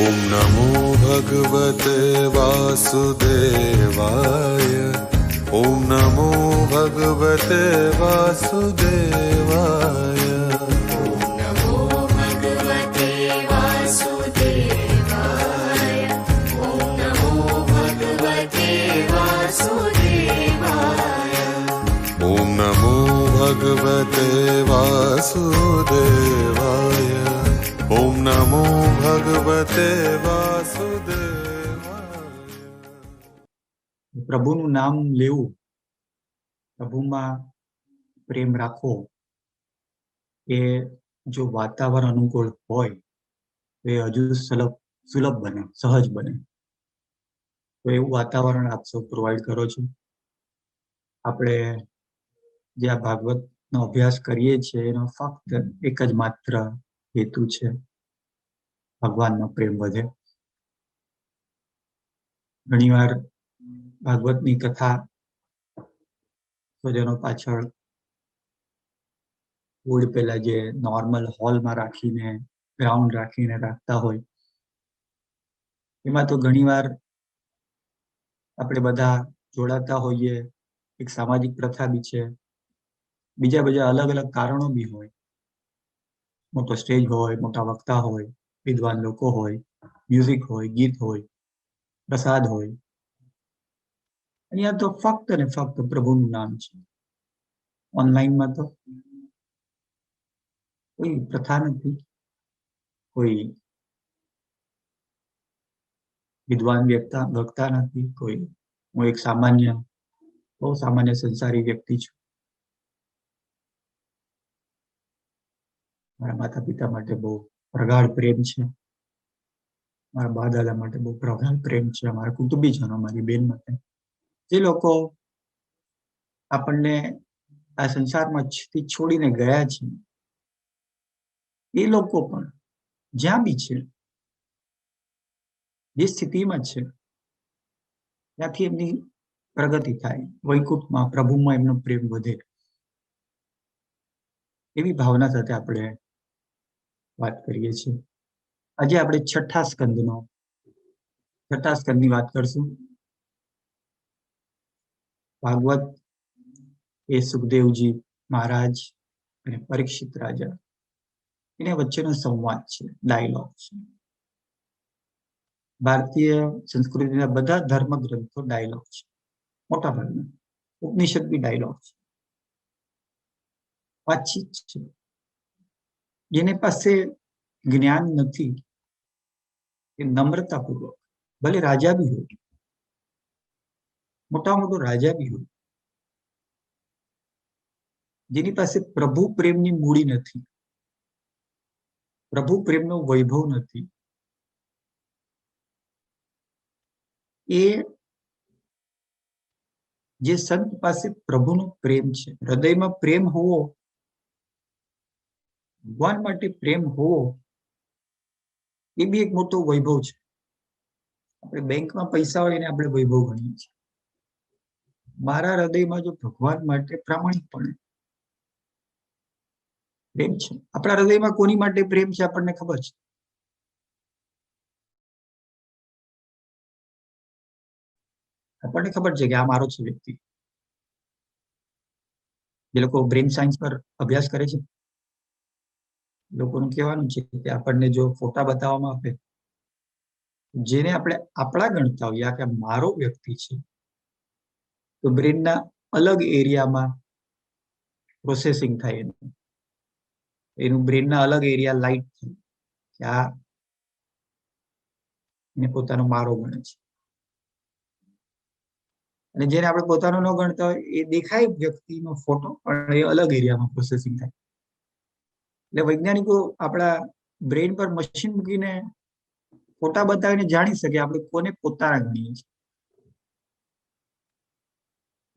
ॐ नमो भगवते वासुदेवाय। ॐ नमो भगवते वासुदेवाय। ॐ नमो भगवते वासुदेवाय। ॐ नमो भगवते वासुदेवाय। પ્રભુનું નામ લેવું, પ્રભુમાં પ્રેમ રાખવો, એ જો વાતાવરણ અનુકૂળ હોય તો એ હજુ સુલભ બને, સહજ બને. તો એવું વાતાવરણ આપ સૌ પ્રોવાઈડ કરો છો. આપણે જે આ ભાગવતનો અભ્યાસ કરીએ છીએ એનો ફક્ત એક જ માત્ર હેતુ છે, ભગવાનનો પ્રેમ વધે. ઘણીવાર ભાગવતની કથા સ્વજનો પાછળ ફૂડ પેલા જે નોર્મલ હોલમાં રાખીને, ગ્રાઉન્ડ રાખીને રાખતા હોય, એમાં તો ઘણીવાર આપણે બધા જોડાતા હોઈએ. એક સામાજિક પ્રથા બી છે, બીજા બધા અલગ અલગ કારણો બી હોય. મોટો સ્ટેજ હોય, મોટા વક્તા હોય, વિદ્વાન લોકો હોય, મ્યુઝિક હોય, ગીત હોય, પ્રસાદ હોય. અહીંયા તો ફક્ત ને ફક્ત પ્રભુનું નામ છે. ઓનલાઈનમાં તો કોઈ પ્રથા નથી, કોઈ વિદ્વાન વક્તા નથી, કોઈ. હું એક બહુ સામાન્ય સંસારી વ્યક્તિ છું. મારા માતા પિતા માટે બહુ પ્રગાઢ પ્રેમ છે, મારા બા દાદા માટે બહુ પ્રગાઢ પ્રેમ છે, મારા કુટુંબીજનો, મારી બેન માટે, જે લોકો આપણને આ સંસારમાં છોડીને ગયા છે, એ લોકો પણ જ્યાં બી છે, જે સ્થિતિમાં છે, ત્યાંથી એમની પ્રગતિ થાય, વૈકુંઠમાં, પ્રભુમાં એમનો પ્રેમ વધે. એવી ભાવના સાથે આપણે વાત કરીએ છીએ. આજે આપણે છઠ્ઠા સ્કંદની વાત કરશું. ભાગવત એ સુખદેવજી મહારાજ અને પરીક્ષિત રાજા એને વચ્ચેનો સંવાદ છે, ડાયલોગ છે. ભારતીય સંસ્કૃતિના બધા ધર્મ ગ્રંથો ડાયલોગ છે, મોટા ભાગના. ઉપનિષદ બી ડાયલોગ છે, વાતચીત છે. જેની પાસે જ્ઞાન નથી એ નમ્રતાપૂર્વક, ભલે રાજા બી હોય, મોટા મોટો રાજા બી હોય, જેની પાસે પ્રભુ પ્રેમની મૂડી નથી, પ્રભુ પ્રેમનો વૈભવ નથી, એ જે સંત પાસે પ્રભુનો પ્રેમ છે, હૃદયમાં પ્રેમ હોવો, ભગવાન માટે પ્રેમ હોવો, એ બી એક મોટો વૈભવ છે. આપણે બેંકમાં પૈસા હોય એને આપણે વૈભવ ગણીએ છીએ. મારા હૃદયમાં જો ભગવાન માટે પ્રામાણિકપણે પ્રેમ છે, આપણા હૃદયમાં કોની માટે પ્રેમ છે આપણને ખબર છે. આપણને ખબર છે કે આ મારો છે વ્યક્તિ. જે લોકો બ્રેન સાયન્સ પર અભ્યાસ કરે છે, લોકોનું કહેવાનું છે કે આપણને જો ફોટા બતાવવામાં આવે, જેને આપણે આપણા ગણતા હોઈએ કે મારો વ્યક્તિ છે, તો બ્રેનના અલગ એરિયામાં પ્રોસેસિંગ થાય, એનું બ્રેનના અલગ એરિયા લાઇટ થાય કે આ એને પોતાનો મારો ગણે છે. અને જેને આપણે પોતાનો ન ગણતા હોય એ દેખાય વ્યક્તિનો ફોટો, પણ એ અલગ એરિયામાં પ્રોસેસિંગ થાય. એટલે વૈજ્ઞાનિકો આપણા બ્રેન પર મશીન મૂકીને ફોટા બતાવીને જાણી શકે આપણે કોને પોતાના ગણીએ છીએ.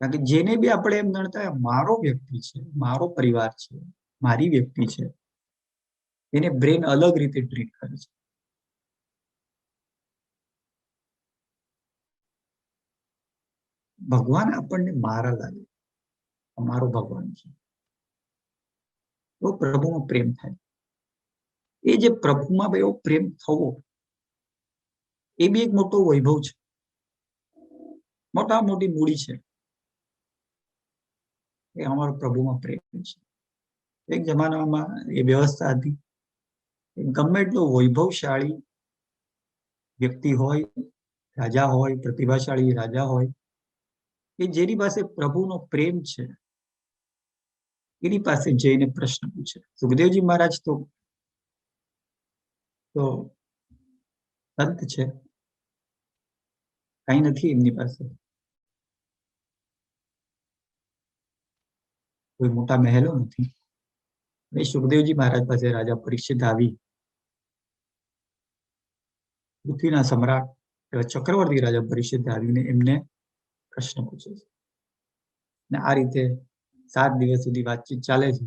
કારણ કે જેને બી આપણે એમ ગણતા હોય મારો વ્યક્તિ છે, મારો પરિવાર છે, મારી વ્યક્તિ છે, એને બ્રેન અલગ રીતે ટ્રીટ કરે છે. ભગવાન આપણને મારા લાગે, અમારો ભગવાન છે, તો પ્રભુમાં પ્રેમ થાય. એ જે પ્રભુમાં એવો પ્રેમ થવો, એ બી એક મોટો વૈભવ છે, મોટા મોટી મૂડી છે. એ અમારો પ્રભુમાં પ્રેમ છે. એક જમાનામાં એ વ્યવસ્થા હતી, ગમે એટલો વૈભવશાળી વ્યક્તિ હોય, રાજા હોય, પ્રતિભાશાળી રાજા હોય, કે જેની પાસે પ્રભુનો પ્રેમ છે, એની પાસે જઈને પ્રશ્ન પૂછે. સુખદેવજી મહારાજ તો સંત છે, કઈ નથી એમની પાસે, કોઈ મોટા મહેલો નથી. સુખદેવજી મહારાજ પાસે રાજા પરીક્ષિત આવી, પૃથ્વીના સમ્રાટ ચક્રવર્તી રાજા પરીક્ષિત આવીને એમને પ્રશ્ન પૂછે છે. ને આ રીતે 7 દિવસ સુધી વાતચીત ચાલે છે.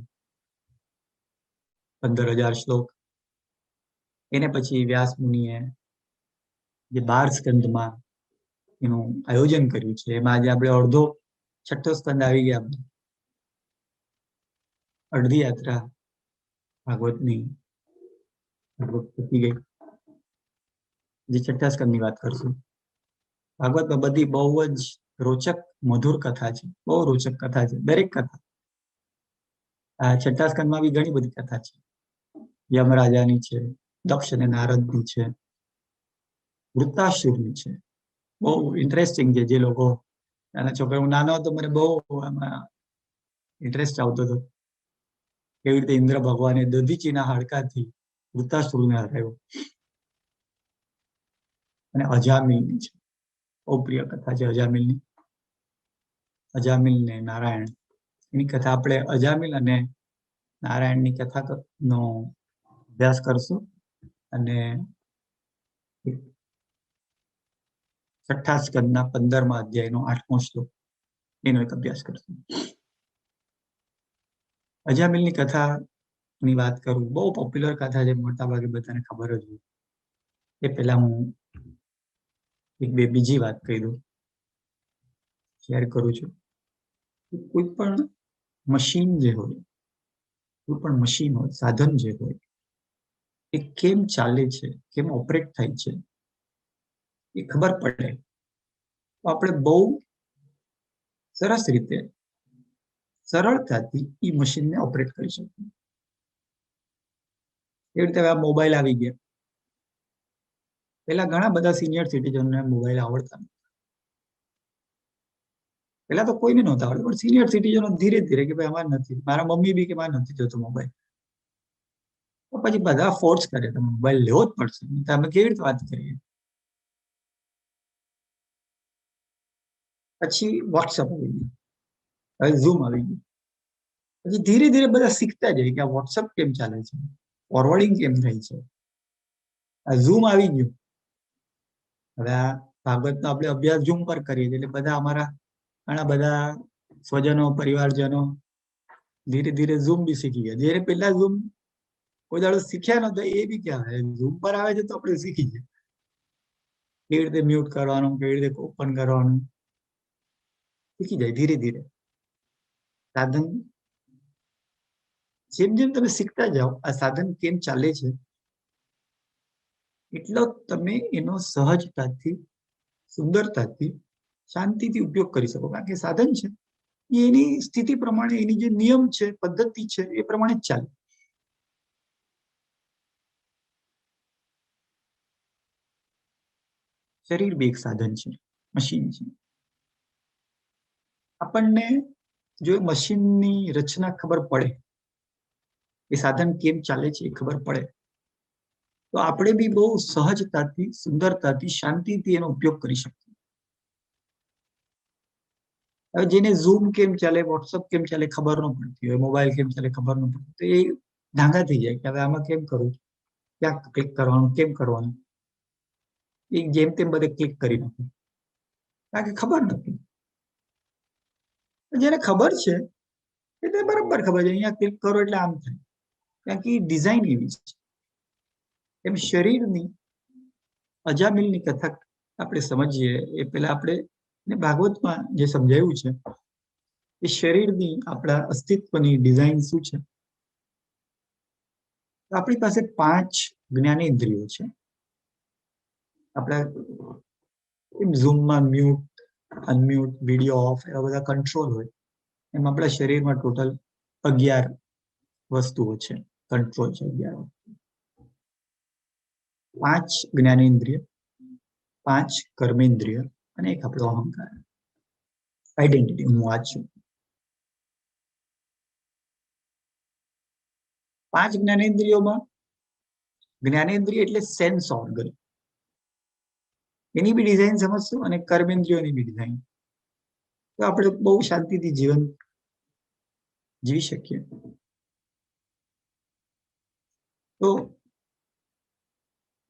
15,000 શ્લોક. એને પછી વ્યાસ મુનિએ જે 12 સ્કંદમાં એનું આયોજન કર્યું છે, એમાં આજે આપણે અડધો 6ઠ્ઠો સ્કંદ આવી ગયા. અડધી યાત્રા ભાગવતની પતી ગઈ. જે 6ઠ્ઠા સ્કંદની વાત કરશું. ભાગવતમાં બધી બહુ જ રોચક મધુર કથા છે, બહુ રોચક કથા છે દરેક કથા. આ 6ઠ્ઠા સ્કંદમાં બી ઘણી બધી કથા છે. યમરાજાની છે, દક્ષ અને નારદની છે, વૃત્તાસુરની છે. બહુ ઇન્ટરેસ્ટિંગ છે. જે લોકો નાના છોકરા, હું નાનો હતો મને બહુ આમાં ઇન્ટરેસ્ટ આવતો હતો, કેવી રીતે ઇન્દ્ર ભગવાને દધીચીના હાડકાથી વૃત્તાસુરને હરાવ્યો. અને અજામિલની છે, બહુ પ્રિય કથા છે અજામિલની. અજામિલ ને નારાયણ, એની કથા આપણે અજામિલ અને નારાયણની કથાનો અભ્યાસ કરશું. અને 6ઠ્ઠા સ્કંદના 15મા અધ્યાયનો 8મો શ્લોક, એનો એક અભ્યાસ કરશું. અજામિલની કથાની વાત કરું, બહુ પોપ્યુલર કથા છે, મોટા ભાગે બધાને ખબર જ હોય. એ પહેલા હું એક બે બીજી વાત કહી દઉં, શેર કરું છું. કોઈ પણ મશીન જે હોય, કોઈ પણ મશીન હોય, સાધન જે હોય, એ કેમ ચાલે છે, કેમ ઓપરેટ થાય છે, એ ખબર પડે તો આપણે બહુ સરસ રીતે, સરળતાથી એ મશીનને ઓપરેટ કરી શકીએ. એવી રીતે આ મોબાઈલ આવી ગયા. પેલા ઘણા બધા સિનિયર સિટીઝનને મોબાઈલ આવડતા નહોતા. પેલા તો કોઈને નહોતા આવડતું, પણ સિનિયર સિટીઝનો ધીરે ધીરે કે ભાઈ અમારે નથી, મારા મમ્મી બી કે મારે નથી જોતો મોબાઈલ. તો પછી બધા ફોર્સ કરે, તમે મોબાઈલ લેવો જ પડશે, અમે કેવી રીતે વાત કરીએ. પછી વોટ્સઅપ આવી ગયું, હવે ઝૂમ આવી ગયું. પછી ધીરે ધીરે બધા શીખતા જાય કે આ વોટ્સઅપ કેમ ચાલે છે, ફોરવર્ડિંગ કેમ થાય છે. આ ઝૂમ આવી ગયું. હવે આ ભાગવતનો આપણે અભ્યાસ ઝૂમ પર કરીએ છીએ, એટલે બધા અમારા ઘણા બધા સ્વજનો, પરિવારજનો ધીરે ધીરે ઝૂમ બી શીખી ગયા. જયારે પેલા ઝૂમ કોઈ દાડો શીખ્યા નતો, એ બી ક્યાં ઝૂમ પર આવે છે તો આપણે શીખી ગયા. કેવી રીતે મ્યુટ કરવાનું, કેવી રીતે ઓપન કરવાનું, શીખી જાય ધીરે ધીરે. સાધન જેમ જેમ તમે શીખતા જાઓ, આ સાધન કેમ ચાલે છે, એટલો તમે એનો સહજતાથી, સુંદરતાથી, શાંતિથી ઉપયોગ કરી શકો. કારણ કે સાધન છે એની સ્થિતિ પ્રમાણે, એની જે નિયમ છે, પદ્ધતિ છે, એ પ્રમાણે જ ચાલે. શરીર બી એક સાધન છે, મશીન છે. આપણને જો મશીનની રચના ખબર પડે, એ સાધન કેમ ચાલે છે એ ખબર પડે, તો આપણે બી બહુ સહજતાથી, સુંદરતાથી, શાંતિથી એનો ઉપયોગ કરી શકીએ. હવે જેને ઝૂમ કેમ ચાલે, વોટ્સઅપ કેમ ચાલે ખબર ન પડતી હોય, મોબાઈલ કેમ ચાલે ખબર ન પડતી, તો એ ધાંગા થઈ જાય કે હવે આમાં કેમ કરવું, ક્યાં ક્લિક કરવાનું, કેમ કરવાનું. એ જેમ તેમ બધે ક્લિક કરી નાખે, કારણ કે ખબર નથી. જેને ખબર છે એટલે બરાબર ખબર છે, અહીંયા ક્લિક કરો એટલે આમ થાય, કારણ કે ડિઝાઇન એવી છે. એમ શરીરની અજામિલની કથા આપણે સમજીએ એ પહેલા આપણે ભાગવતમાં જે સમજાયું છે, એ શરીરની આપણા અસ્તિત્વની ડિઝાઇન શું છે. આપણી પાસે 5 જ્ઞાનેન્દ્રિયો છે. આપણા ઝૂમમાં મ્યુટ, અનમ્યુટ, વિડીયો ઓફ એવા બધા કંટ્રોલ હોય, એમ આપણા શરીરમાં ટોટલ 11 વસ્તુઓ છે, કંટ્રોલ છે 11. 5 જ્ઞાનેન્દ્રિય, 5 કર્મેન્દ્રિય અને એક આપણો અહંકાર, આઈડેન્ટિટી, હું આ છું. 5 જ્ઞાનેન્દ્રિયોમાં જ્ઞાનેન્દ્રિય એટલે સેન્સ ઓર્ગન, એની બી ડિઝાઇન સમજશું અને કર્મેન્દ્રિયોની બી ડિઝાઇન, તો આપણે બહુ શાંતિથી જીવન જીવી શકીએ. તો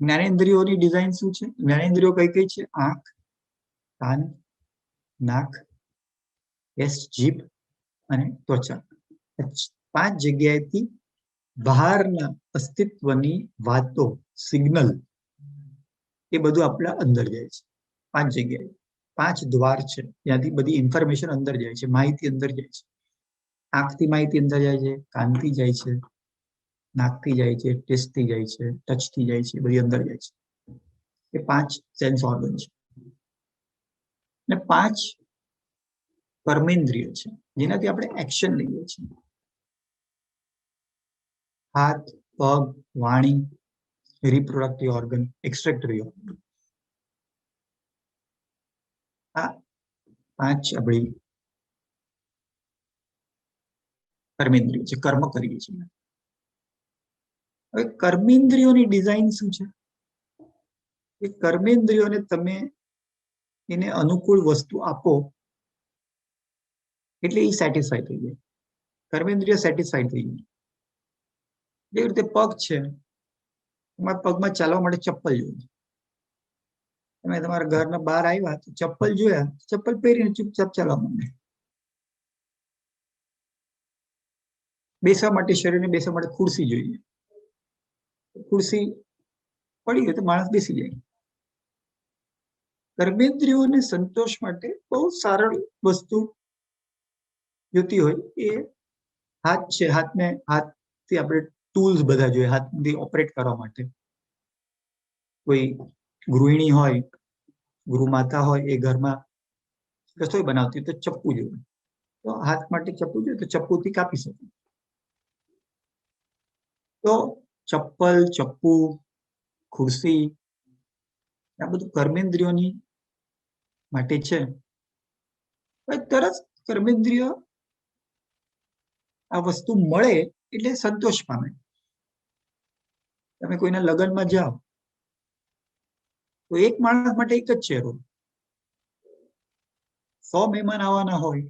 જ્ઞાનેન્દ્રિયોની ડિઝાઇન શું છે? જ્ઞાનેન્દ્રિયો કઈ કઈ છે? આંખ, કાન, નાક, જીભ અને ત્વચા. 5 જગ્યાએથી બહારના અસ્તિત્વની વાતો, સિગ્નલ, એ બધું આપણા અંદર જાય છે. 5 જગ્યાએ 5 દ્વાર છે, ત્યાંથી બધી ઇન્ફોર્મેશન અંદર જાય છે, માહિતી અંદર જાય છે. આંખથી માહિતી અંદર જાય છે, કાનથી જાય છે, નાકથી જાય છે, ટેસ્ટથી જાય છે, ટચથી જાય છે, બધી અંદર જાય છે. એ 5 સેન્સ ઓર્ગન છે. અને 5 કર્મેન્દ્રિય છે, જેનાથી આપણે એક્શન લઈએ છીએ. હાથ, પગ, વાણી, રિપ્રોડક્ટિવ ઓર્ગન, એક્સટ્રેક્ટરી ઓર્ગન. આ 5 આપણી કર્મેન્દ્રિય છે, કર્મ કરીએ છીએ. હવે કર્મેન્દ્રિયોની ડિઝાઇન શું છે? એ કર્મેન્દ્રિયોને તમે એને અનુકૂળ વસ્તુ આપો એટલે એ સેટિસ્ફાઈ થઈ જાય, કર્મેન્દ્રિય સેટિસ્ફાઈ થઈ જાય. જેવી રીતે પગ છે, તમારા પગમાં ચાલવા માટે ચપ્પલ જોઈએ. તમે તમારા ઘરના બહાર આવ્યા તો ચપ્પલ જોયા, ચપ્પલ પહેરીને ચૂપચાપ ચાલવા માંડે. બેસવા માટે, શરીરને બેસવા માટે ખુરશી જોઈએ. ખુરશી પડી ગઈ તો માણસ બેસી જાય. કર્મેન્દ્રિયોને સંતોષ માટે બહુ સરળ વસ્તુ જોતી હોય એ હાથ છે. હાથથી આપણે ટૂલ્સ બધા જોઈએ, હાથથી ઓપરેટ કરવા માટે. કોઈ ગૃહિણી હોય, ગૃહમાતા હોય, એ ઘરમાં રસોઈ બનાવતી તો ચપ્પુ જોઈએ, તો હાથ માટે ચપ્પુ જોઈએ, તો ચપ્પુથી કાપી શકે. તો ચપ્પલ, ચપ્પુ, ખુરશી, આ બધું કર્મેન્દ્રિયોની માટે છે. તરત કર્મેન્દ્રિય આ વસ્તુ મળે એટલે સંતોષ પામે. તમે કોઈના લગ્નમાં જાઓ તો એક માણસ માટે એક જ ચેર હોય, 100 મહેમાન આવવાના હોય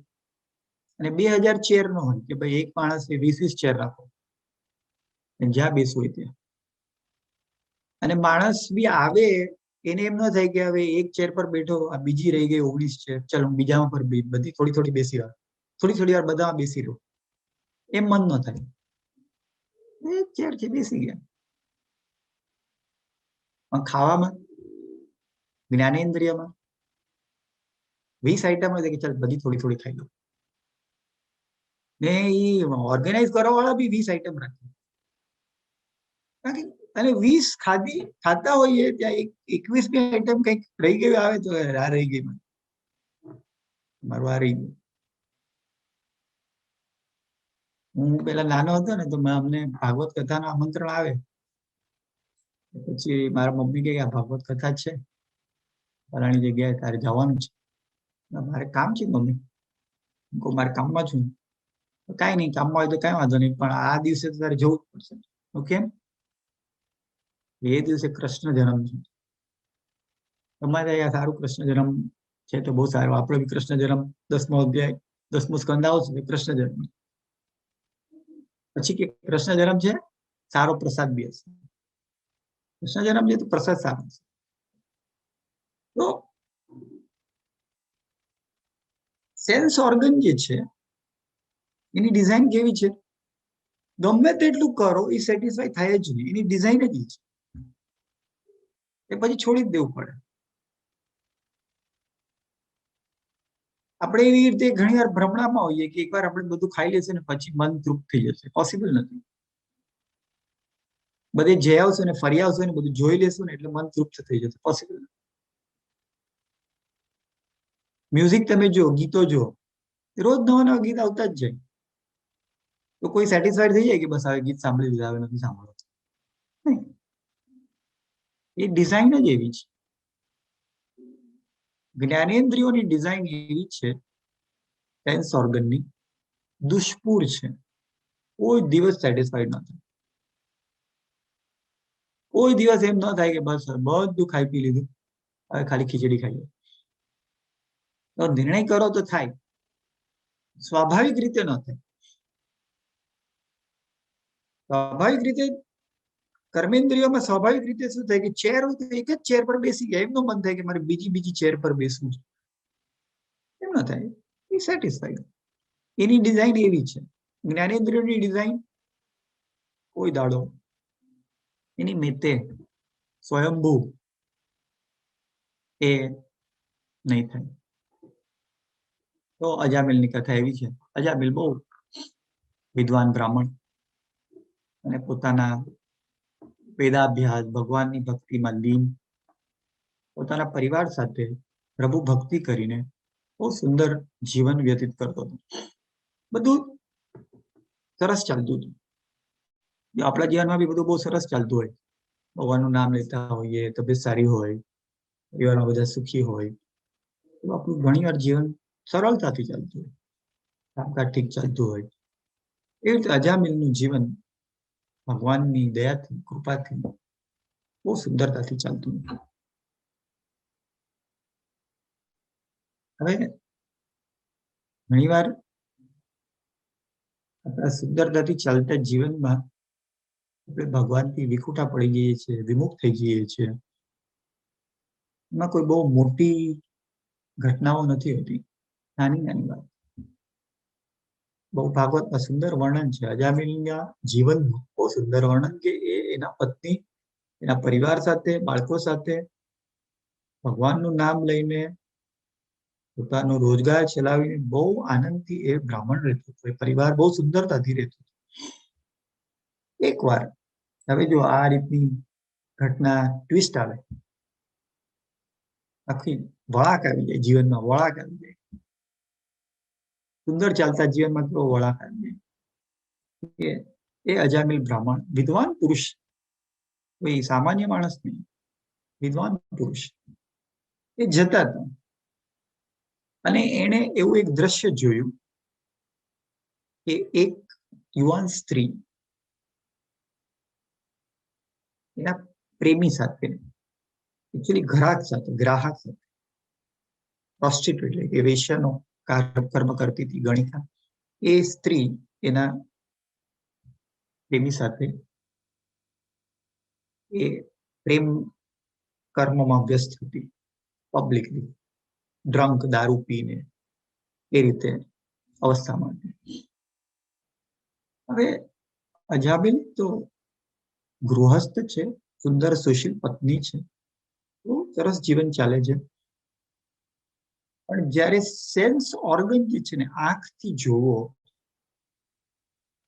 અને 2000 ચેર નો હોય કે ભાઈ એક માણસે 20 ચેર રાખો, જ્યાં બેસવું હોય ત્યાં. અને માણસ બી આવે એને એમ ન થાય કે હવે એક ચેર પર બેઠો, આ બીજી રહી ગઈ 19 ચેર, ચલો બીજામાં પર બધી થોડી થોડી બેસી રહો, થોડી વાર બધામાં બેસી રહો, એમ મન ન થાય. એક ચેર છે, બેસી ગયા. ખાવામાં, જ્ઞાનેન્દ્રિયમાં 20 આઈટમ હોય કે ચાલ બધી થોડી થોડી ખાઈ લો. ને એ ઓર્ગેનાઇઝ કરવા વાળા બી 20 આઈટમ રાખે. અને 20 ખાતા હોઈએ ત્યાં 21મી આઈટમ કઈક રહી ગયું આવે તો આ રહી ગઈ, મારું આ રહી ગયું. હું પેલા નાનો હતો ને તો અમને ભાગવત કથાનું આમંત્રણ આવે, પછી મારા મમ્મી કે આ ભાગવત કથા છે, ફલાણી જગ્યાએ તારે જવાનું છે. મારે કામ છે મમ્મી, મારે કામમાં છું. કઈ નહીં, કામમાં હોય તો કઈ વાંધો નહીં, પણ આ દિવસે તો તારે જવું જ પડશે. ઓકે, એ દિવસે કૃષ્ણ જન્મ છે, તમારે અહીંયા સારું કૃષ્ણ જન્મ છે તો બહુ સારું. આપણો બી કૃષ્ણ જન્મ 10મો અધ્યાય 10મો સ્કંદ આવશે, કૃષ્ણ જન્મ. પછી કે કૃષ્ણ જન્મ છે, સારો પ્રસાદ બી હશે. કૃષ્ણ જન્મ છે તો પ્રસાદ સારો હશે. તો સેન્સ ઓર્ગન જે છે એની ડિઝાઇન કેવી છે? ગમે તેટલું કરો એ સેટિસ્ફાઈ થાય જ નહીં, એની ડિઝાઇન જ છે. એ પછી છોડી જ દેવું પડે. આપણે એવી રીતે ઘણી વાર ભ્રમણામાં હોઈએ કે એકવાર આપણે બધું ખાઈ લેશે ને પછી મન તૃપ્ત થઈ જશે. પોસિબલ નથી. બધે જઈ આવશો ને ફરી આવશો ને બધું જોઈ લેશો ને એટલે મન તૃપ્ત થઈ જશે. પોસિબલ. મ્યુઝિક તમે જો, ગીતો જો, રોજ નવા નવા ગીત આવતા જ જાય. તો કોઈ સેટિસ્ફાઈડ થઈ જાય કે બસ હવે ગીત સાંભળી લીધા, હવે નથી સાંભળવું? નહીં. એ ડિઝાઇન જ એવી છે. જ્ઞાનેન્દ્રિયોની ડિઝાઇન એવી છે, સેન્સ ઓર્ગનની દુષ્પુર છે. કોઈ દિવસ સેટિસ્ફાઈડ ન થાય. કોઈ દિવસ એમ ન થાય કે બસ બધું ખાઈ પી લીધું, હવે ખાલી ખીચડી ખાઈએ. તો નિર્ણય કરો તો થાય, સ્વાભાવિક રીતે ન થાય. સ્વાભાવિક રીતે કર્મેન્દ્રિયોમાં સ્વાભાવિક રીતે શું થાય કે ચેર હોય તો એક જ ચેર પર બેસી ગયા, એમનું મન થાય કે મારે બીજી ચેર પર બેસવું છે. એમ ન થાય. એ સેટિસ્ફાઈડ. એની ડિઝાઇન એવી છે. જ્ઞાનેન્દ્રિયોની ડિઝાઇન કોઈ દાડો એની મેતે સ્વયંભૂ એ નહીં થાય. તો અજામિલની કથા એવી છે. અજામિલ બહુ વિદ્વાન બ્રાહ્મણ અને પોતાના વેદાભ્યાસ, ભગવાનની ભક્તિમાં લીન, પોતાના પરિવાર સાથે પ્રભુ ભક્તિ કરીને બહુ સુંદર જીવન વ્યતીત કરતો હતો. બધું સરસ ચાલતું હતું. આપણા જીવનમાં બી બધું બહુ સરસ ચાલતું હોય. ભગવાનનું નામ લેતા હોઈએ, તબિયત સારી હોય, પરિવારમાં બધા સુખી હોય, તો આપણું ઘણી વાર જીવન સરળતાથી ચાલતું હોય, કામકાજ ઠીક ચાલતું હોય. એવી રીતે અજામિલનું જીવન ભગવાનની દયાથી, કૃપાથી બહુ સુંદરતાથી ચાલતું હતું. હવે ઘણીવાર આપણા સુંદરતાથી ચાલતા જીવનમાં આપણે ભગવાનથી વિખૂટા પડી જઈએ છીએ, વિમુખ થઈ જઈએ છીએ. એમાં કોઈ બહુ મોટી ઘટનાઓ નથી હોતી, નાની નાની વાત. બહુ ભાગવતમાં સુંદર વર્ણન છે અજામિલના જીવનનું, બહુ સુંદર વર્ણન કે એ એના પત્ની, એના પરિવાર સાથે, બાળકો સાથે ભગવાનનું નામ લઈને પોતાનો રોજગાર ચલાવીને બહુ આનંદથી એ બ્રાહ્મણ રહેતો હતો. એ પરિવાર બહુ સુંદરતાથી રહેતો હતો. એકવાર હવે જો આ રીતની ઘટના ટ્વિસ્ટ આવે, આખી વળાક આવી જાય જીવનમાં, વળાક આવી જાય. સુંદર ચાલતા જીવનમાં કેવો વળાક આવી જાય. એ અજામિલ બ્રાહ્મણ, વિદ્વાન પુરુષ, કોઈ સામાન્ય માણસ નહીં, વિદ્વાન પુરુષ, એ જતા હતા અને એને એવું એક દ્રશ્ય જોયું કે એક યુવાન સ્ત્રી એના પ્રેમી સાથે, એકચ્યુઅલી ગ્રાહક સાથે, પ્રોસ્ટિટ્યુટ એટલે કે વેશ્યાનો કર્મ કરતી હતી ગણિકા, એ સ્ત્રી એના પ્રેમી સાથે એ પ્રેમ કર્મમાં વ્યસ્ત હતી, પબ્લિકલી ડ્રંક, દારૂ પીને એ રીતે અવસ્થામાં હતી. હવે અજામિલ તો ગૃહસ્થ છે, સુંદર સુશીલ પત્ની છે, બહુ સરસ જીવન ચાલે છે. પણ જ્યારે સેન્સ ઓર્ગન જે છે ને, આંખથી જોવો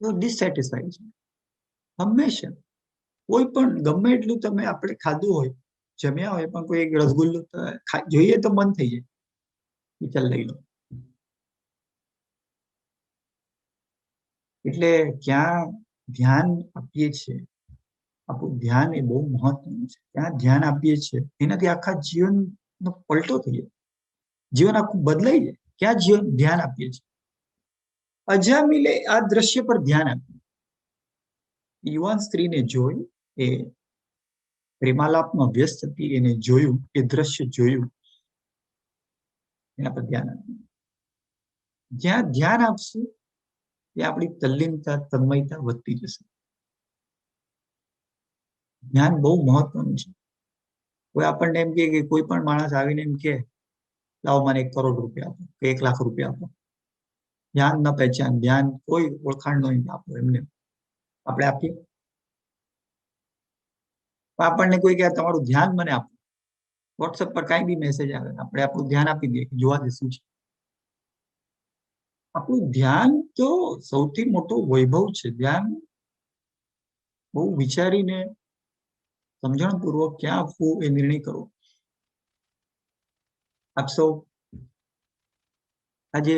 તો ડિસેટિસ્ફાઈડ છે હંમેશા. કોઈ પણ ગમે એટલું તમે આપણે ખાધું હોય, જમ્યા હોય, પણ કોઈ એક રસગુલ્લો જોઈએ તો મન થઈ જાય, ચાલ લઈ લો. એટલે ક્યાં ધ્યાન આપીએ છીએ, આપણું ધ્યાન એ બહુ મહત્વનું છે. ક્યાં ધ્યાન આપીએ છીએ એનાથી આખા જીવનનો પલટો થઈ જાય, જીવન આખું બદલાઈ જાય. ક્યાં જીવન ધ્યાન આપીએ છીએ. અજામિલે આ દ્રશ્ય પર ધ્યાન આપ્યું. યુવાન સ્ત્રીને જોઈ, એ પ્રેમાલાપમાં વ્યસ્ત હતી, એને જોયું, એ દ્રશ્ય જોયું, એના પર ધ્યાન આપ્યું. જ્યાં ધ્યાન આપશું ત્યાં આપણી તલ્લીનતા, તન્મયતા વધતી જશે. જ્ઞાન બહુ મહત્વનું છે. કોઈ આપણને એમ કે કોઈ પણ માણસ આવીને એમ કે લાવો મને 1 કરોડ રૂપિયા આપો કે 1 લાખ રૂપિયા આપો, ધ્યાન ન પહેચાન, ધ્યાન કોઈ ઓળખાણ નહીં આપો, એમને આપણે આપીએ? આપણને કોઈ કહે તમારું ધ્યાન મને આપો, વોટ્સએપ પર કઈ બી મેસેજ આવે, આપણે આપણું ધ્યાન આપી દઈએ કે જોવા દે શું છે. આપણું ધ્યાન તો સૌથી મોટો વૈભવ છે. ધ્યાન બહુ વિચારીને સમજણપૂર્વક ક્યાં આપવું એ નિર્ણય કરો. આપ સૌ આજે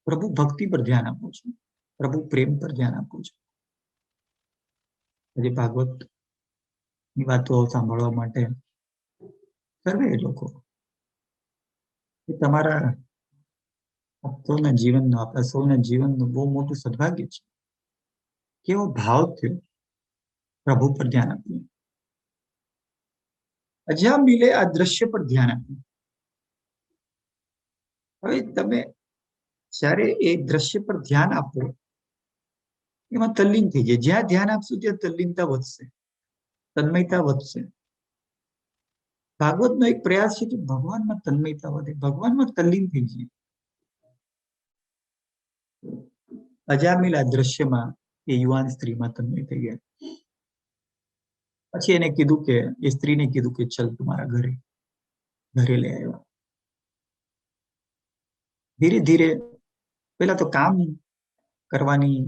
પ્રભુ ભક્તિ પર ધ્યાન આપો છો, પ્રભુ પ્રેમ પર ધ્યાન આપો છો. આજે ભાગવત ની વાતો સાંભળવા માટે સર્વે લોકો એ તમારા સૌના જીવનનું, આપણા સૌના જીવનનું બહુ મોટું સદભાગ્ય છે. કેવો ભાવ થયો પ્રભુ પર ધ્યાન આપ્યું. અજામિલે આ દ્રશ્ય પર ધ્યાન આપ્યું. હવે તમે જ્યારે એ દ્રશ્ય પર ધ્યાન આપો એમાં તલ્લીન થઈ જાય. જ્યાં ધ્યાન આપશું ત્યાં તલ્લીનતા વધશે, તન્મયતા વધશે. ભાગવતનો એક પ્રયાસ છે કે ભગવાનમાં તન્મયતા વધે, ભગવાનમાં તલ્લીન થઈ જાય. અજામિલ આ દ્રશ્યમાં એ યુવાન સ્ત્રીમાં તન્મય થઈ ગયા. પછી એને કીધું કે, એ સ્ત્રીને કીધું કે ચલ તમારા ઘરે લઈ આવ્યા. ધીરે ધીરે પેલા તો કામ કરવાની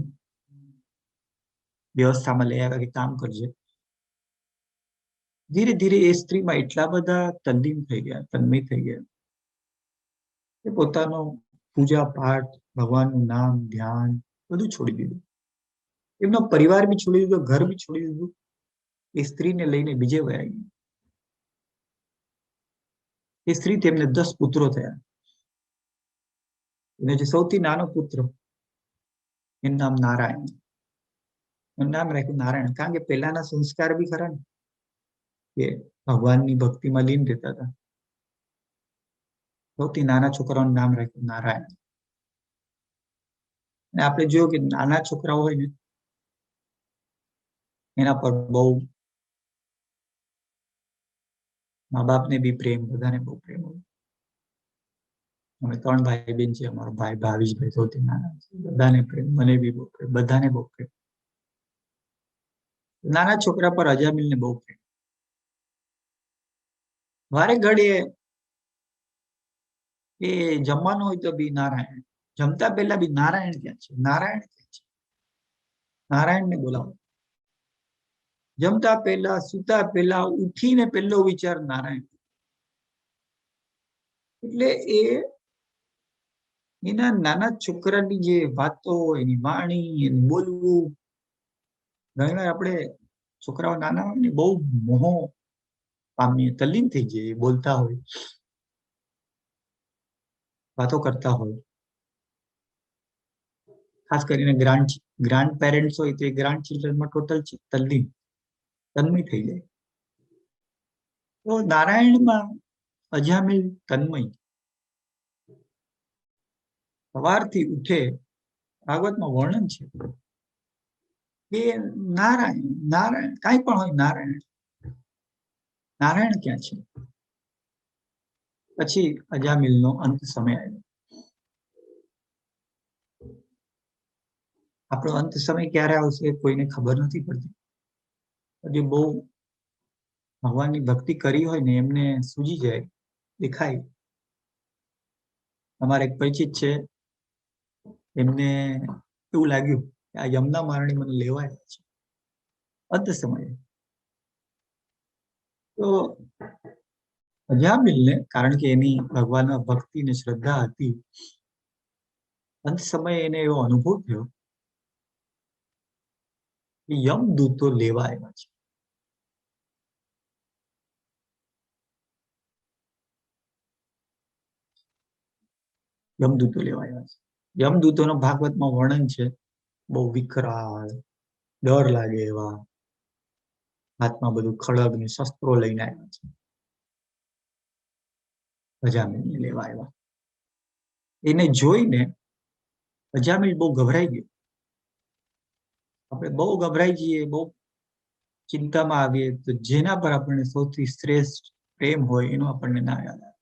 વ્યવસ્થામાં લઈ આવ્યા કે કામ કરજે. ધીરે ધીરે એ સ્ત્રીમાં એટલા બધા તલ્લીન થઈ ગયા, તન્મય થઈ ગયા કે પોતાનો પૂજા પાઠ, ભગવાનનું નામ, ધ્યાન બધું છોડી દીધું. એમનો પરિવાર બી છોડી દીધો, ઘર બી છોડી દીધું. એ સ્ત્રીને લઈને બીજે વયા ગયા. એ સ્ત્રી તેમને 10 પુત્રો થયા. એને જે સૌથી નાનો પુત્ર એનું નામ નારાયણ, એનું નામ રાખ્યું નારાયણ. કારણ કે પહેલાના સંસ્કાર બી ખરા ને કે ભગવાનની ભક્તિમાં લીન રહેતા હતા. સૌથી નાના છોકરાઓનું નામ રાખ્યું નારાયણ. અને આપણે જોયું કે નાના છોકરાઓ હોય ને એના પર બહુ મા બાપને બી પ્રેમ, બધાને બહુ પ્રેમ હોય. અમે 3 ભાઈ બહેન છે. અમારો ભાઈ ભાવિશભાઈ સૌથી નાના છે. બધાને પ્રેમ, મને બી બહુ પ્રેમ, બધાને બહુ પ્રેમ. નાના છોકરા પર અજામિલને બહુ પ્રેમ. વારે ઘડીએ એ જમવાનું હોય તો બી નારાયણ, જમતા પહેલા બી નારાયણ ક્યાં છે, નારાયણ ક્યાં છે, નારાયણને બોલાવો. જમતા પહેલા, સુતા પહેલા, ઉઠીને પહેલો વિચાર નારાયણ. એટલે એના નાના છોકરાની જે વાતો, એની વાણી, એનું બોલવું, ઘણીવાર આપણે છોકરાઓ નાના હોય ને બહુ મોહ પામીએ, તલ્લીન થઈ જાય. બોલતા હોય, વાતો કરતા હોય. ખાસ કરીને ગ્રાન્ડ પેરેન્ટ્સ હોય તો એ ગ્રાન્ડ ચિલ્ડ્રનમાં ટોટલ તલ્લીન, તન્મય થઈ જાય. તો નારાયણમાં અજામિલ તન્મય. સવારથી ઉઠે, ભાગવતમાં વર્ણન છે કે નારાયણ, નારાયણ કાંઈ પણ હોય, નારાયણ, નારાયણ ક્યાં છે. પછી અજામિલનો અંત સમય આવ્યો. આપણો અંત સમય ક્યારે આવશે કોઈને ખબર નથી પડતી. જે બહુ ભગવાનની ભક્તિ કરી હોય ને એમને સૂજી જાય, દેખાય. અમારે એક પરિચિત છે, એમને એવું લાગ્યું કે આ યમુના મહારાણી મને લેવા આવ્યા છે અંત સમયે. તો અજામિલને, કારણ કે એની ભગવાનના ભક્તિ ને શ્રદ્ધા હતી, અંત સમયે એને એવો અનુભવ થયો કે યમદૂતો લેવા આવ્યા છે. યમદૂતો લેવા આવ્યા છે. યમદૂતોનો ભાગવતમાં વર્ણન છે, બહુ વિકરાળ, ડર લાગે એવા, હાથમાં બધું ખડગ ને શસ્ત્રો લઈને આવ્યા છે. અજામિલને લેવા આવ્યા. એને જોઈને અજામિલ બહુ ગભરાઈ ગયો. આપણે બહુ ગભરાઈ જઈએ, બહુ ચિંતામાં આવીએ તો જેના પર આપણને સૌથી શ્રેષ્ઠ પ્રેમ હોય એનો આપણને ના યાદ આવે,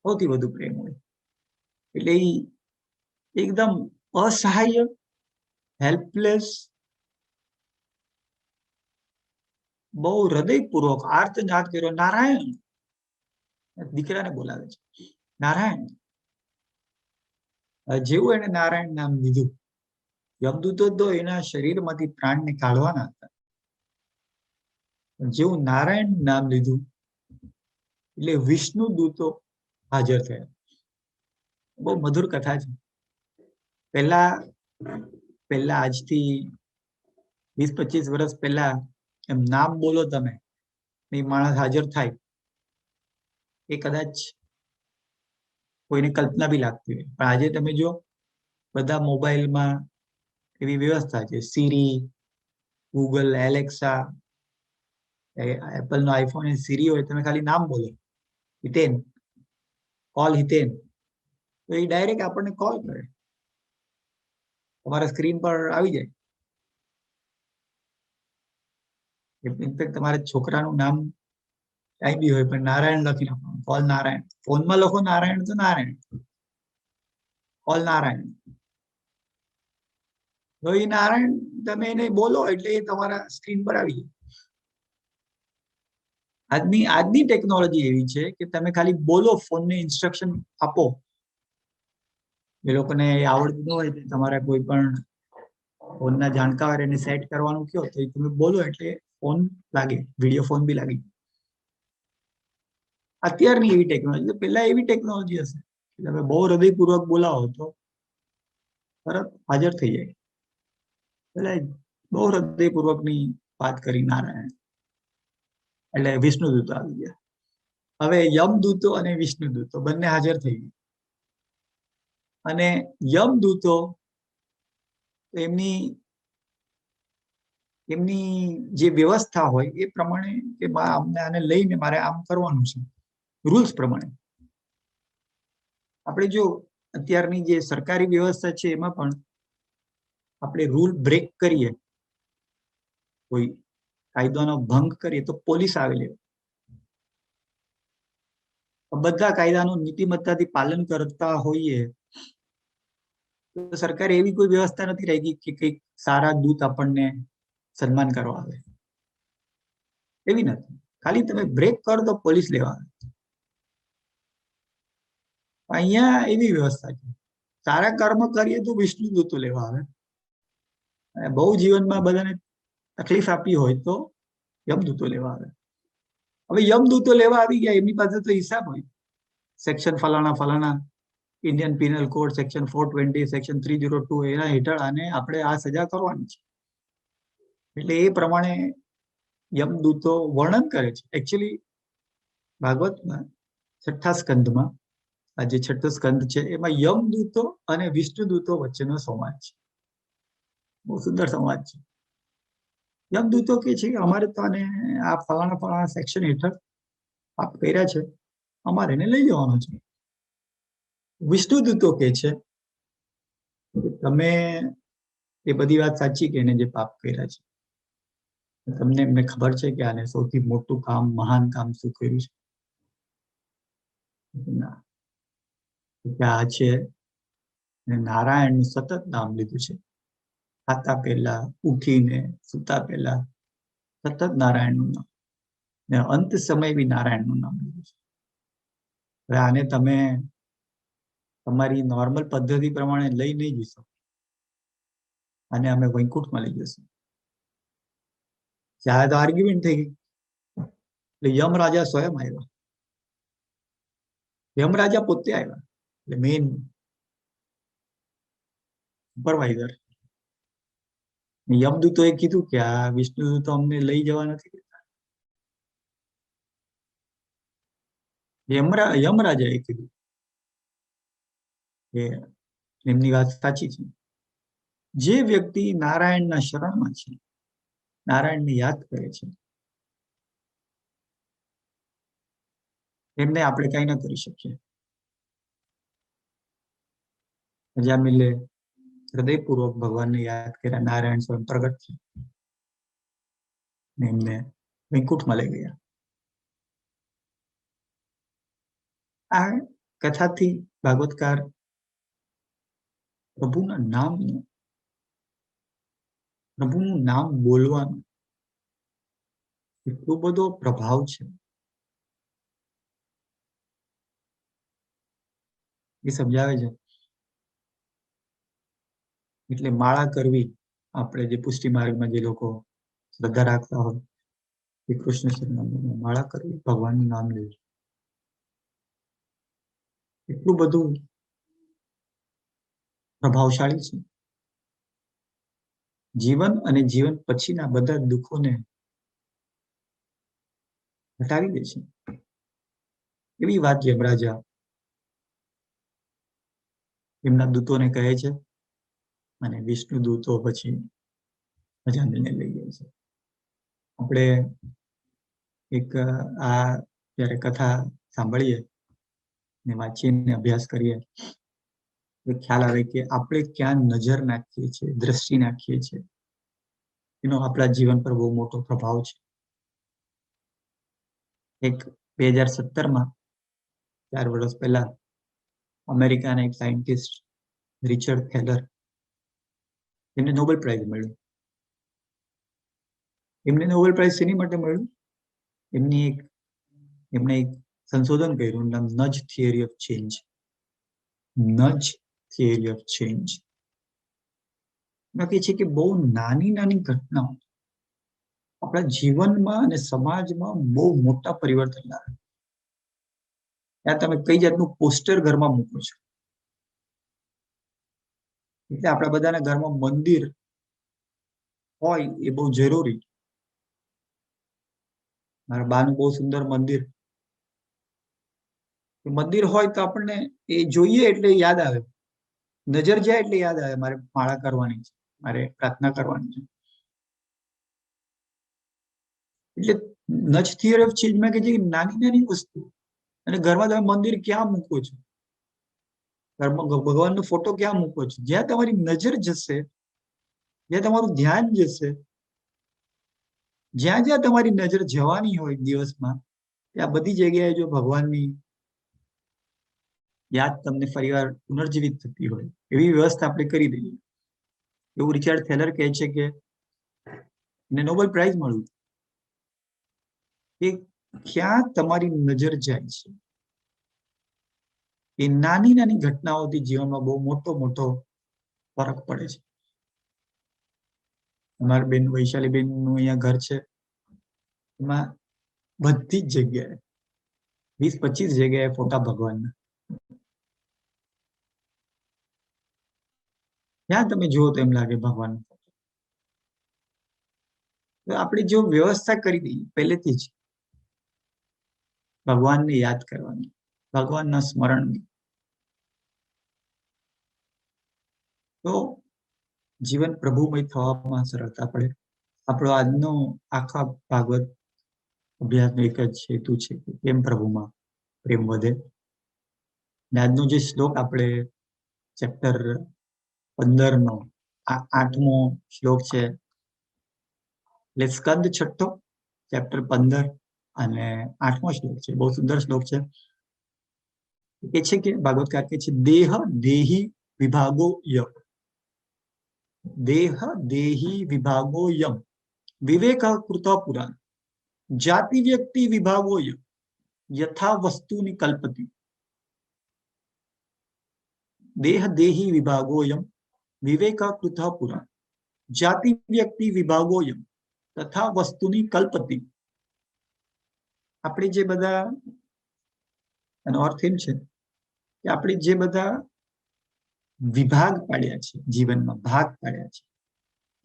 સૌથી વધુ પ્રેમ હોય. એટલે એ એકદમ અસહાય, હેલ્પલેસ, બહુ હૃદયપૂર્વક આર્તનાદ કર્યો, નારાયણ. દીકરાને બોલાવે છે, નારાયણ. જેવું એને નારાયણ નામ દીધું યમદૂતો તો એના શરીરમાંથી પ્રાણને કાઢવાના હતા. જેવું નારાયણ નામ લીધું એટલે વિષ્ણુ દૂતો હાજર થયા. બહુ મધુર કથા છે. પહેલા પહેલા આજથી 20-25 વર્ષ પહેલા એમ નામ બોલો તમે, એ માણસ હાજર થાય, એ કદાચ કોઈને કલ્પના બી લાગતી હોય. પણ આજે તમે જો બધા મોબાઈલમાં એવી વ્યવસ્થા છે, સીરી, ગૂગલ, એલેક્સા, એપલ નો આઈફોન એ સીરી હોય, તમે ખાલી નામ બોલો, હિતેન, કોલ હિતેન, તો એ ડાયરેક્ટ આપણને કોલ કરે, તમારા સ્ક્રીન પર આવી જાય. ઇનફેક્ટ તમારા છોકરાનું નામ કઈ બી હોય પણ નારાયણ લખી નાખવાનું, કોલ નારાયણ. ફોનમાં લખો નારાયણ તો નારાયણ, કોલ નારાયણ. તો એ નારાયણ તમે એને બોલો એટલે એ તમારા સ્ક્રીન પર આવી જાય. આજની ટેકનોલોજી એવી છે કે તમે ખાલી બોલો, ફોનને ઇન્સ્ટ્રક્શન આપો. એ લોકોને આવડતું ન હોય, તમારા કોઈ પણ ફોનના જાણકાર એને સેટ કરવાનું કહો તો તમે બોલો એટલે ફોન લાગે, વિડીયો ફોન બી લાગે. અત્યારની એવી ટેકનોલોજી. પહેલા એવી ટેકનોલોજી હશે કે તમે બહુ હૃદયપૂર્વક બોલાવો તો તરત હાજર થઈ જાય. પેલા બહુ હૃદયપૂર્વકની વાત કરી નારાયણ એટલે વિષ્ણુ દૂતો આવી ગયા. હવે યમદૂતો અને વિષ્ણુ દૂતો બંને હાજર થઈ ગયા. અને યમદૂતો એમની જે વ્યવસ્થા હોય એ પ્રમાણે કે અમને આને લઈને મારે આમ કરવાનું છે, રૂલ્સ પ્રમાણે. આપણે જો અત્યારની જે સરકારી વ્યવસ્થા છે એમાં પણ આપણે રૂલ બ્રેક કરીએ, કોઈ કાયદાનો ભંગ કરીએ તો પોલીસ આવેલી. બધા કાયદાનું નીતિમત્તાથી પાલન કરતા હોઈએ તો સરકારે એવી કોઈ વ્યવસ્થા નથી રાખી કે કંઈક સારા દૂત આપણને સન્માન કરવા આવે, એવી નથી. ખાલી તમે બ્રેક કરો તો પોલીસ લેવા આવે. અહીંયા એવી વ્યવસ્થા છે, સારા કર્મ કરીએ તો વિષ્ણુ દૂતો લેવા આવે, અને બહુ જીવનમાં બધાને તકલીફ આપી હોય તો યમદૂતો લેવા આવે. હવે યમદૂતો લેવા આવી ગયા, એમની પાસે તો હિસાબ હોય, સેક્શન ફલાણા Indian penal code section 420, section 302 એના હેઠળ આને આપણે આ સજા કરવાની છે. એટલે એ પ્રમાણે યમદૂતો વર્ણન કરે છે. એકચ્યુઅલી ભાગવતમાં 6ઠ્ઠા સ્કંદમાં, આ જે 6ઠ્ઠો સ્કંદ છે એમાં યમદૂતો અને વિષ્ણુદૂતો વચ્ચેનો સંવાદ છે. બહુ સુંદર સંવાદ છે. યમદૂતો કે છે કે અમારે તો આને આ ફલાણા સેક્શન હેઠળ પાપ કર્યા છે, અમારે એને લઈ જવાનો છે. વિષ્ણુદૂતો કે છે કે તમે એ બધી વાત સાચી કે એને જે પાપ કર્યા છે, તમને એમને ખબર છે કે આને સૌથી મોટું કામ, મહાન કામ શું કર્યું છે? ના. આ છે નારાયણનું સતત નામ લીધું છે. ખાતા પહેલા, ઉઠીને, સુતા પહેલા સતત નારાયણનું નામ, ને અંત સમય બી નારાયણનું નામ લીધું છે. હવે આને તમે તમારી નોર્મલ પદ્ધતિ પ્રમાણે લઈ નહીં જઈ શકો. અને અમે વૈકુંઠમાં લઈ જશું. ત્યારે તો આર્ગ્યુમેન્ટ થઈ ગઈ. એટલે યમરાજા સ્વયં આવ્યા. યમરાજા પોતે આવ્યા, એટલે મેઇન સુપરવાઇઝર. યમદૂતોએ કીધું કે આ વિષ્ણુદૂતો અમને લઈ જવા નથી દેતા. યમરાજાએ કીધું કે એમની વાત સાચી છે. જે વ્યક્તિ નારાયણના શરણમાં છે, નારાયણને યાદ કરે છે, એમને આપણે કઈ ના કરી શકીએ. અજામિલે હૃદયપૂર્વક ભગવાનને યાદ કર્યા, નારાયણ સ્વયં પ્રગટ છે, એમને વૈકુંઠમાં લઈ ગયા. આ કથાથી ભાગવતકાર પ્રભુના નામનું, પ્રભુનું નામ બોલવાનું એટલો બધો પ્રભાવ છે એ સમજાવે છે. એટલે માળા કરવી, આપણે જે પુષ્ટિ માર્ગમાં જે લોકો શ્રદ્ધા રાખતા હોય એ કૃષ્ણ સરનામામાં માળા કરવી, ભગવાનનું નામ લેવું, એટલું બધું પ્રભાવશાળી છે. જીવન અને જીવન પછીના બધા દુઃખોને હટાવી દે છે. એવી વાત યમરાજા એમના દૂતોને કહે છે, અને વિષ્ણુ દૂતો પછી અજામિલને લઈ જાય છે. આપણે એક આ જયારે કથા સાંભળીએ ને વાંચીને અભ્યાસ કરીએ તો ખ્યાલ આવે કે આપણે ક્યાં નજર નાખીએ છીએ, દ્રષ્ટિ નાખીએ છીએ, એનો આપણા જીવન પર બહુ મોટો પ્રભાવ છે. એક 2017માં 4 વર્ષ પહેલા અમેરિકાના એક સાયન્ટિસ્ટ રિચર્ડ થેલર, એમને નોબેલ પ્રાઇઝ મળ્યું. એમને નોબેલ પ્રાઇઝ શેની માટે મળ્યું? એમણે એક સંશોધન કર્યું, નામ nudge theory of change. Nudge theory of change કહે છે કે બહુ નાની નાની ઘટનાઓ આપણા જીવનમાં અને સમાજમાં બહુ મોટા પરિવર્તન લાવે. ત્યાં તમે કઈ જાતનું પોસ્ટર ઘરમાં મૂકો છો. એટલે આપણા બધાના ઘરમાં મંદિર હોય એ બહુ જરૂરી. મારા બાનું બહુ સુંદર મંદિર હોય તો આપણને એ જોઈએ એટલે યાદ આવે, નજર જાય એટલે યાદ આવે મારે માળા કરવાની છે, મારે પ્રાર્થના કરવાની છે. એટલે નજ થિયરી ઓફ ચેન્જમાં કે જે નાની નાની વસ્તુ, અને ઘરમાં તમે મંદિર ક્યાં મૂકો છો, ઘરમાં ભગવાનનો ફોટો ક્યાં મૂકો છો, જ્યાં તમારી નજર જશે, જ્યાં તમારું ધ્યાન જશે, જ્યાં જ્યાં તમારી નજર જવાની હોય દિવસમાં, ત્યાં બધી જગ્યાએ જો ભગવાનની યાદ તમને ફરીવાર પુનર્જીવિત થતી હોય એવી વ્યવસ્થા આપણે કરી દઈએ. એવું રિચાર્ડ થેલર કહે છે કે એને નોબેલ પ્રાઇઝ મળ્યું કે ક્યાં તમારી નજર જાય છે, એ નાની નાની ઘટનાઓથી જીવનમાં બહુ મોટો મોટો ફરક પડે છે. અમારી બેન વૈશાલીબેન નું અહીંયા ઘર છે, એમાં બધી જ જગ્યાએ 20-25 જગ્યાએ ફોટા ભગવાનના. ત્યાં તમે જુઓ તો એમ લાગે ભગવાન. આપણે જો વ્યવસ્થા કરી દઈએ પહેલેથી જ ભગવાનને યાદ કરવાની, ભગવાનના સ્મરણની, તો જીવન પ્રભુમય થવામાં સરળતા પડે. આપણો આજનો આખા ભાગવત અભ્યાસનો એક જ હેતુ છે કે કેમ પ્રભુમાં પ્રેમ વધે. આજનો જે શ્લોક આપણે ચેપ્ટર 15નો 8મો શ્લોક છે, એટલે સ્કંદ 6 ચેપ્ટર 15 અને 8મો શ્લોક છે. બહુ સુંદર શ્લોક છે. એ છે કે ભાગવતકાર કે છે દેહ દેહી વિભાગો યમ, દેહ દેહી વિભાગો યમ વિવેક કૃત પુરાણ જાતિ વ્યક્તિ વિભાગો યમ યથા વસ્તુની કલ્પતી. દેહ દેહી વિભાગોયમ વિવેકાકૃત પુરાણ જાતિ વ્યક્તિ વિભાગોયમ તથા વસ્તુની કલ્પતી. આપણે જે બધા, એનો અર્થ એમ છે કે આપણે જે બધા વિભાગ પાડ્યા છે જીવનમાં, ભાગ પાડ્યા છે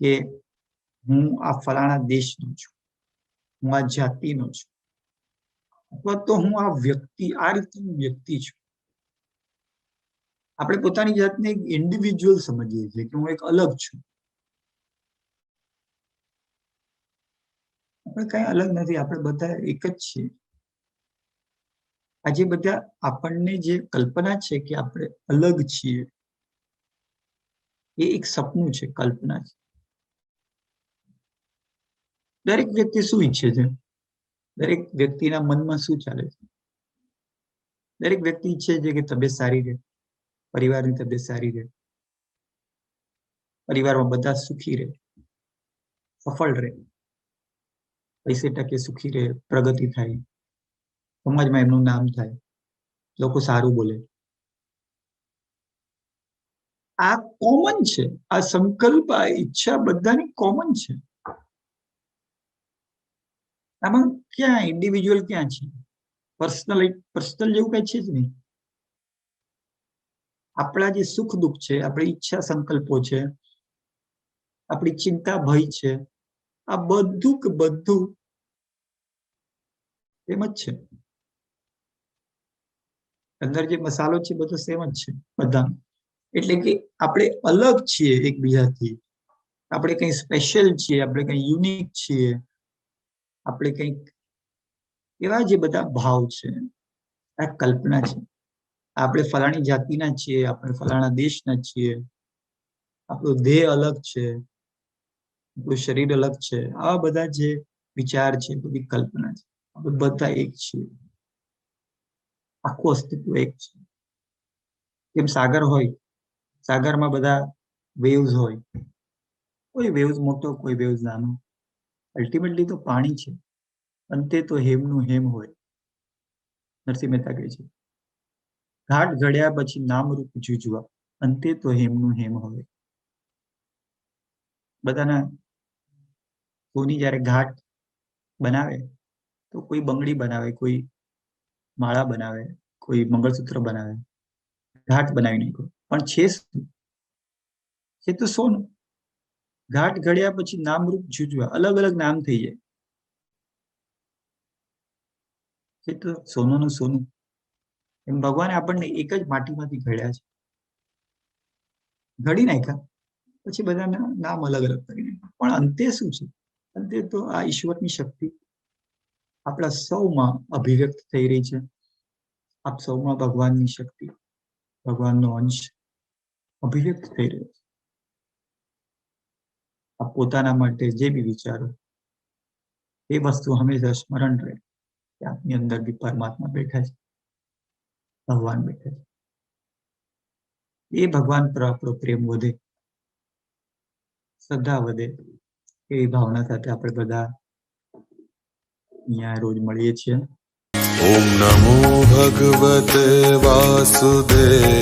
કે હું આ ફલાણા દેશનો છું, હું આ જાતિનો છું, અથવા તો હું આ વ્યક્તિ, આ રીતનું વ્યક્તિ છું. આપણે પોતાની જાતને એક ઇન્ડિવિજ્યુઅલ સમજીએ છીએ કે હું એક અલગ છું. આપણે કઈ અલગ નથી, આપણે બધા એક જ છીએ. આજે બધા આપણને જે કલ્પના છે કે આપણે અલગ છીએ, એ એક સપનું છે, કલ્પના છે. દરેક વ્યક્તિ શું ઈચ્છે છે? દરેક વ્યક્તિના મનમાં શું ચાલે છે? દરેક વ્યક્તિ ઈચ્છે છે કે તબિયત સારી રહે, પરિવારની તબિયત સારી રહે, પરિવારમાં બધા સુખી રહે, સફળ રહે, પૈસે ટકે સુખી રહે, પ્રગતિ થાય, સમાજમાં એમનું નામ થાય, લોકો સારું બોલે. આ કોમન છે, આ સંકલ્પ, આ ઈચ્છા બધાની કોમન છે. આમાં ક્યાં ઇન્ડિવિજ્યુઅલ ક્યાં છે? પર્સનલ જેવું કઈ છે જ નહીં. આપણા જે સુખ દુઃખ છે, આપણી ઈચ્છા સંકલ્પો છે, આપણી ચિંતા ભય છે, આ બધું એમ જ છે. અંદર જે મસાલો છે બધો સેમ જ છે બધા. એટલે કે આપણે અલગ છીએ એકબીજાથી, આપણે કંઈ સ્પેશિયલ છીએ, આપણે કંઈ યુનિક છીએ, આપણે કંઈક એવા જે બધા ભાવ છે આ કલ્પના છે. આપણે ફલાણી જાતિના છીએ, આપણે ફલાણા દેશના છીએ, આપણો દેહ અલગ છે, આપણું શરીર અલગ છે, આવા બધા જે વિચાર છે બધી કલ્પના છે. આપણે બધા એક છીએ, આખું અસ્તિત્વ એક છે. જેમ સાગર હોય, સાગરમાં બધા વેવ્સ હોય, કોઈ વેવ્સ મોટો, કોઈ વેવ્સ નાનો, અલ્ટિમેટલી તો પાણી છે. અંતે તો હેમનું હેમ હોય. નરસિંહ મહેતા કહે છે, ઘાટ ઘડ્યા પછી નામરૂપ જુજવા, અંતે તો હેમનું હેમ હોય. બધાના કોની જયારે ઘાટ બનાવે તો કોઈ બંગડી બનાવે, કોઈ માળા બનાવે, કોઈ મંગળસૂત્ર બનાવે, ઘાટ બનાવી નાખ્યો, પણ છે શું? છે તો સોનું. ઘાટ ઘડ્યા પછી નામરૂપ જુજવા, અલગ અલગ નામ થઈ જાય, છે તો સોનું સોનું. એમ ભગવાને આપણને એક જ માટીમાંથી ઘડ્યા છે, ઘડી નાખ્યા, પછી બધાના નામ અલગ અલગ કરી નાખ્યા, પણ અંતે શું છે? અંતે તો આ ઈશ્વરની શક્તિ આપણા સૌમાં અભિવ્યક્ત થઈ રહી છે. આપ સૌમાં ભગવાનની શક્તિ, ભગવાનનો અંશ અભિવ્યક્ત થઈ રહ્યો છે. આપ પોતાના માટે જે બી વિચારો, એ વસ્તુ હંમેશા સ્મરણ રહે કે આપની અંદર બી પરમાત્મા બેઠા છે, ભગવાન બેઠા છે. એ ભગવાન પર આપણો પ્રેમ વધે, શ્રદ્ધા વધે, એવી ભાવના સાથે આપણે બધા અહીંયા રોજ મળીએ છીએ. ઓમ નમો ભગવતે વાસુદેવાય.